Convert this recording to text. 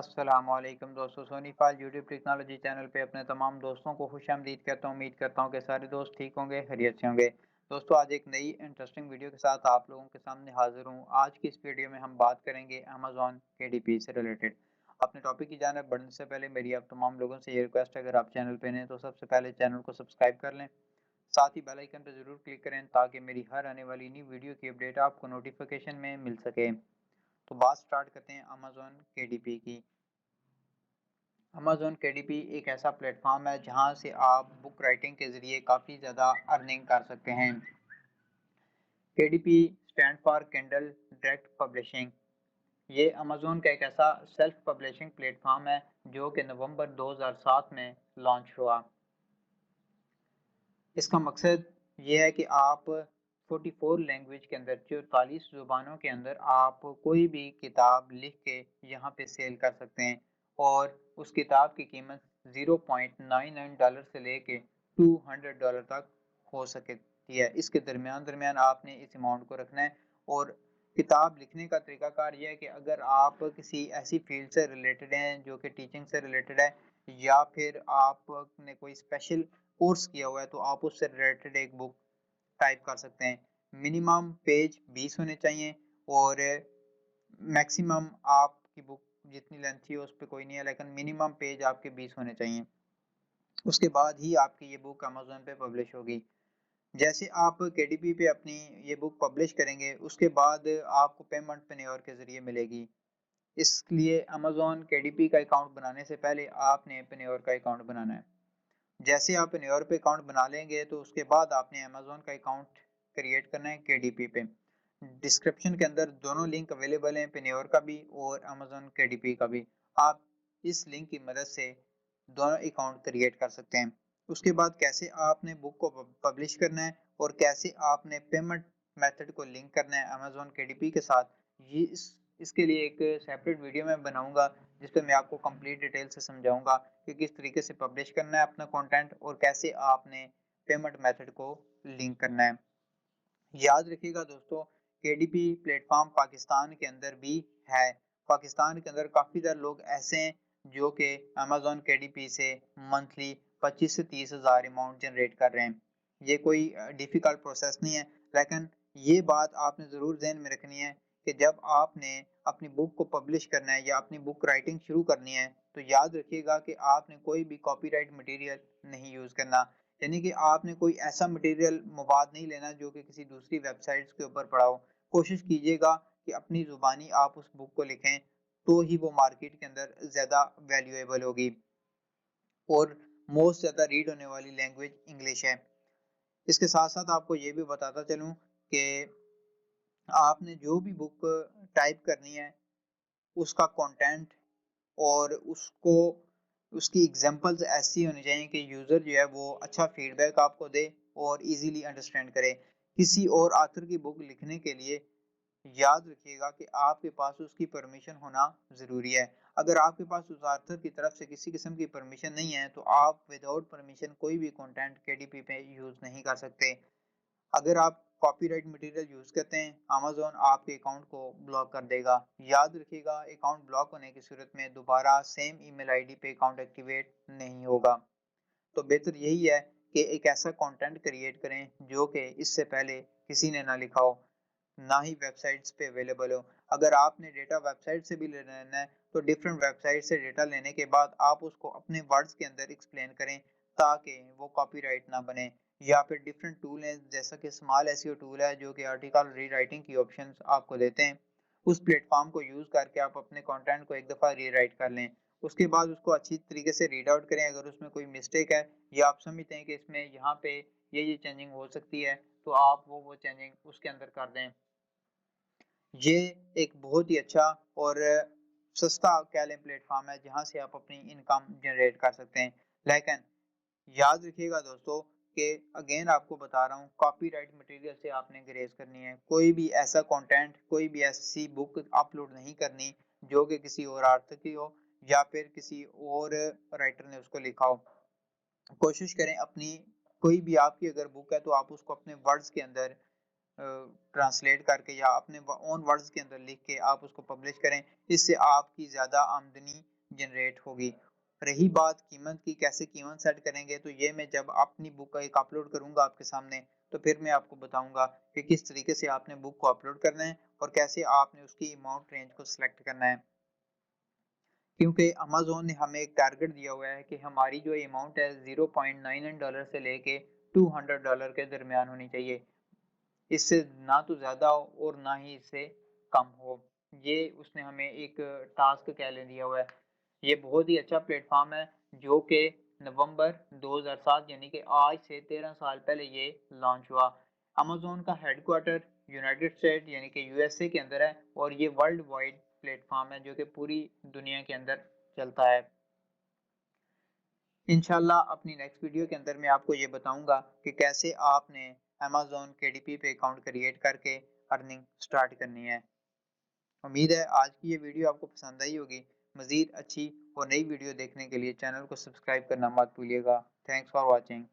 अस्सलामुअलैकुम दोस्तों, सोनी फाल YouTube technology channel पे अपने तमाम दोस्तों को खुशामदीद कहता हूँ। उम्मीद करता हूँ कि सारे दोस्त ठीक होंगे, खैरियत से होंगे। दोस्तों, आज एक नई इंटरेस्टिंग वीडियो के साथ आप लोगों के सामने हाजिर हूँ। आज की इस वीडियो में हम बात करेंगे अमेज़न केडीपी से रिलेटेड। अपने टॉपिक की जानिब बढ़ने से पहले मेरी आप तमाम लोगों से ये रिक्वेस्ट है, अगर आप चैनल पे नए हैं तो सबसे पहले चैनल को सब्सक्राइब कर लें। साथ ही बेल आइकन पर ज़रूर क्लिक करें ताकि मेरी हर आने वाली नई वीडियो की अपडेट आपको नोटिफिकेशन में मिल सके। तो बात स्टार्ट करते हैं अमेज़न केडीपी की। अमेज़न केडीपी एक ऐसा प्लेटफॉर्म है जहां से आप बुक राइटिंग के ज़रिए काफ़ी ज़्यादा अर्निंग कर सकते हैं। KDP stand for Kindle direct publishing. ये अमेज़न का एक ऐसा सेल्फ पब्लिशिंग प्लेटफॉर्म है जो कि नवंबर 2007 में लॉन्च हुआ। इसका मकसद ये है कि आप 44 लैंग्वेज के अंदर 44 ज़ुबानों के अंदर आप कोई भी किताब लिख के यहाँ पे सेल कर सकते हैं और उस किताब की कीमत $0.99 से लेके $200 तक हो सकती है। इसके दरमियान दरमियान आपने इस अमाउंट को रखना है। और किताब लिखने का तरीकाकार ये है कि अगर आप किसी ऐसी फील्ड से रिलेटेड हैं जो कि टीचिंग से रिलेटेड है, या फिर आपने कोई स्पेशल कोर्स किया हुआ है, तो आप उससे रिलेटेड एक बुक टाइप कर सकते हैं। मिनिमम पेज 20 होने चाहिए और मैक्सिमम आपकी बुक जितनी लेंथी हो उस पर कोई नहीं है, लेकिन मिनिमम पेज आपके 20 होने चाहिए। उसके बाद ही आपकी ये बुक अमेज़न पे पब्लिश होगी। जैसे आप केडीपी पे अपनी ये बुक पब्लिश करेंगे, उसके बाद आपको पेमेंट पेन्योर के ज़रिए मिलेगी। इसलिए अमेज़न केडीपी का अकाउंट बनाने से पहले आपने पेन्योर का अकाउंट बनाना है। जैसे आप पेन्योर पे अकाउंट बना लेंगे तो उसके बाद आपने अमेज़न का अकाउंट क्रिएट करना है केडीपी पे। डिस्क्रिप्शन के अंदर दोनों लिंक अवेलेबल हैं, पेन्योर का भी और अमेज़न केडीपी का भी। आप इस लिंक की मदद से दोनों अकाउंट क्रिएट कर सकते हैं। उसके बाद कैसे आपने बुक को पब्लिश करना है और कैसे आपने पेमेंट मेथड को लिंक करना है अमेज़न केडीपी के साथ, ये इसके लिए एक सेपरेट वीडियो मैं बनाऊंगा जिस पे मैं आपको कंप्लीट डिटेल से समझाऊंगा कि किस तरीके से पब्लिश करना है अपना कंटेंट और कैसे आपने पेमेंट मेथड को लिंक करना है। याद रखिएगा दोस्तों, केडीपी प्लेटफॉर्म पाकिस्तान के अंदर भी है। पाकिस्तान के अंदर काफ़ी सारे लोग ऐसे हैं जो कि अमेज़न केडीपी से मंथली 25 से 30 हज़ार अमाउंट जनरेट कर रहे हैं। ये कोई डिफ़िकल्ट प्रोसेस नहीं है, लेकिन ये बात आपने ज़रूर ज़हन में रखनी है कि जब आपने अपनी बुक को पब्लिश करना है या अपनी बुक राइटिंग शुरू करनी है, तो याद रखिएगा कि आपने कोई भी कॉपीराइट मटेरियल नहीं यूज़ करना। यानी कि आपने कोई ऐसा मटेरियल मवाद नहीं लेना जो कि किसी दूसरी वेबसाइट्स के ऊपर पड़ा हो। कोशिश कीजिएगा कि अपनी ज़ुबानी आप उस बुक को लिखें, तो ही वो मार्केट के अंदर ज़्यादा वैल्यूएबल होगी। और मोस्ट ज़्यादा रीड होने वाली लैंग्वेज इंग्लिश है। इसके साथ-साथ आपको ये भी बताता चलूँ कि आपने जो भी बुक टाइप करनी है, उसका कंटेंट और उसको उसकी एग्जांपल्स ऐसी होनी चाहिए कि यूज़र जो है वो अच्छा फीडबैक आपको दे और इजीली अंडरस्टैंड करे। किसी और ऑथर की बुक लिखने के लिए याद रखिएगा कि आपके पास उसकी परमिशन होना ज़रूरी है। अगर आपके पास उस ऑथर की तरफ से किसी किस्म की परमिशन नहीं है, तो आप विदाउट परमिशन कोई भी कंटेंट केडीपी पे यूज़ नहीं कर सकते। अगर आप कॉपीराइट मटेरियल यूज़ करते हैं, अमेज़न आपके अकाउंट को ब्लॉक कर देगा। याद रखिएगा, अकाउंट ब्लॉक होने की सूरत में दोबारा सेम ईमेल आईडी पे अकाउंट एक्टिवेट नहीं होगा। तो बेहतर यही है कि एक ऐसा कंटेंट क्रिएट करें जो कि इससे पहले किसी ने ना लिखा हो, ना ही वेबसाइट्स पे अवेलेबल हो। अगर आपने डेटा वेबसाइट से भी लेना है, तो डिफरेंट वेबसाइट से डेटा लेने के बाद आप उसको अपने वर्ड्स के अंदर एक्सप्लेन करें ताकि वो कॉपीराइट ना बने। या फिर डिफरेंट टूल हैं जैसा कि स्मॉल एसईओ टूल है जो कि आर्टिकल रीराइटिंग की ऑप्शंस आपको देते हैं। उस प्लेटफॉर्म को यूज़ करके आप अपने कंटेंट को एक दफ़ा रीराइट कर लें। उसके बाद उसको अच्छी तरीके से रीड आउट करें। अगर उसमें कोई मिस्टेक है या आप समझते हैं कि इसमें यहाँ पे ये चेंजिंग हो सकती है, तो आप वो चेंजिंग उसके अंदर कर दें। ये एक बहुत ही अच्छा और सस्ता कह लें प्लेटफॉर्म है जहाँ से आप अपनी इनकम जनरेट कर सकते हैं। लेकिन याद रखिएगा दोस्तों कि अगेन आपको बता रहा हूँ, कॉपीराइट मटेरियल से आपने ग्रेज करनी है। कोई भी ऐसा कंटेंट, कोई भी ऐसी बुक अपलोड नहीं करनी जो कि किसी और ऑथर की हो या फिर किसी और राइटर ने उसको लिखा हो। कोशिश करें अपनी, कोई भी आपकी अगर बुक है तो आप उसको अपने वर्ड्स के अंदर ट्रांसलेट करके या अपने ओन वर्ड्स के अंदर लिख के आप उसको पब्लिश करें। इससे आपकी ज़्यादा आमदनी जनरेट होगी। रही बात कीमत की, कैसे कीमत सेट करेंगे, तो ये मैं जब अपनी बुक का एक अपलोड करूँगा आपके सामने, तो फिर मैं आपको बताऊँगा कि किस तरीके से आपने बुक को अपलोड करना है और कैसे आपने उसकी अमाउंट रेंज को सिलेक्ट करना है। क्योंकि अमेज़न ने हमें एक टारगेट दिया हुआ है कि हमारी जो अमाउंट है $0.99 से लेके $200 के दरमियान होनी चाहिए। इससे ना तो ज़्यादा हो और ना ही इससे कम हो। ये उसने हमें एक टास्क कह ले दिया हुआ है। ये बहुत ही अच्छा प्लेटफ़ॉर्म है जो कि नवंबर 2007 यानी कि आज से 13 साल पहले ये लॉन्च हुआ। अमेज़न का हेडक्वार्टर यूनाइटेड स्टेट यानी कि यूएसए के अंदर है और ये वर्ल्ड वाइड प्लेटफ़ॉर्म है जो कि पूरी दुनिया के अंदर चलता है। इंशाल्लाह अपनी नेक्स्ट वीडियो के अंदर मैं आपको ये बताऊंगा कि कैसे आपने अमेज़न केडीपी पे अकाउंट क्रिएट करके अर्निंग स्टार्ट करनी है। उम्मीद है आज की ये वीडियो आपको पसंद आई होगी। मज़ीद अच्छी और नई वीडियो देखने के लिए चैनल को सब्सक्राइब करना मत भूलिएगा। Thanks for watching.